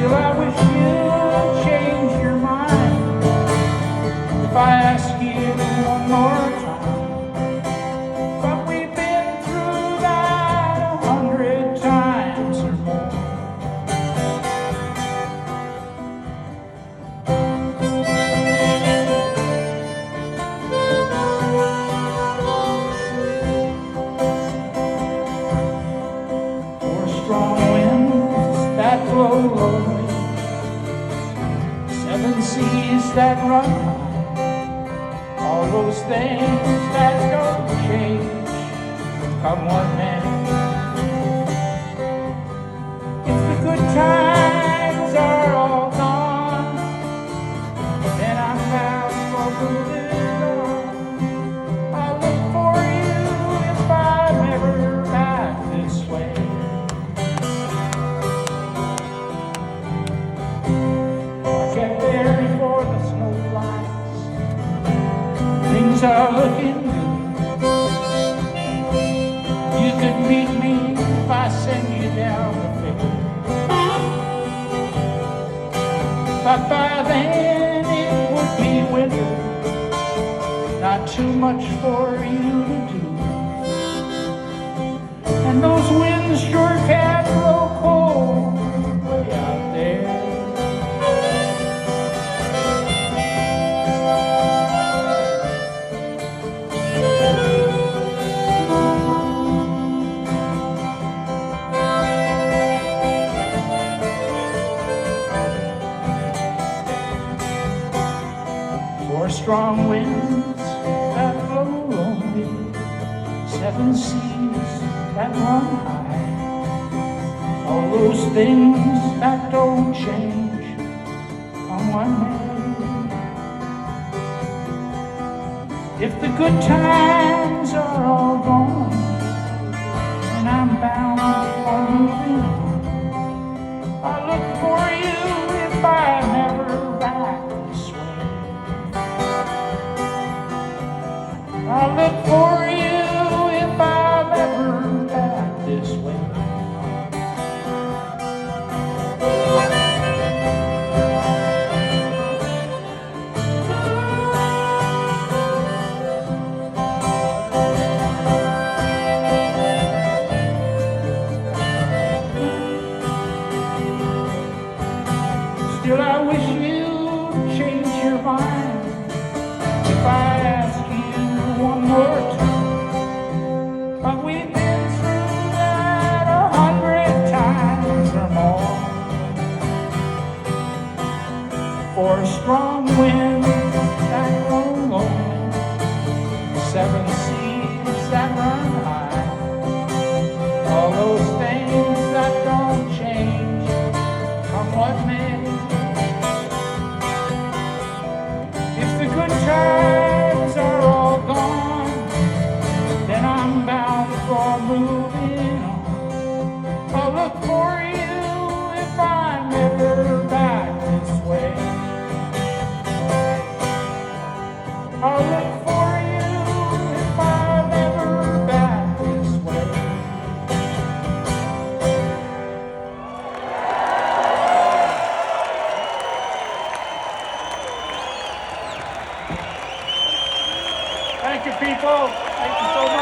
Still, I wish you'd change your mind if I ask you one more time. But we've been through that 100 times or more. For strong winds that blow lonely, 7 seas that run high, all those things that don't change, come what may. If the good times are all gone, then I'm bound for moving on. I'll look for you if I'm ever back this way. Get there before the snow flies, things are looking good. You could meet me if I send you down the field. But by then it would be winter, not too much for you to do. And those winds sure can blow cold way out there. For strong winds that blow lonely, 7 seas that run high, all those things that don't change, come what may. If the good times are all gone, and I'm bound for moving on, I'll look for you if I'm ever back this way. I'll look for you if I'm ever back this way. Still, I wish you'd change your mind if I ask you one more time. But we've been through that 100 times or more. For strong winds that blow lonely, 7 seas that run high, all those things that don't change, come what may. If the good times are all gone, then I'm bound for moving on. I'll look for you if I'm ever back this way. I'll look for you if I'm ever back this way. Thank you, people. Thank you so much.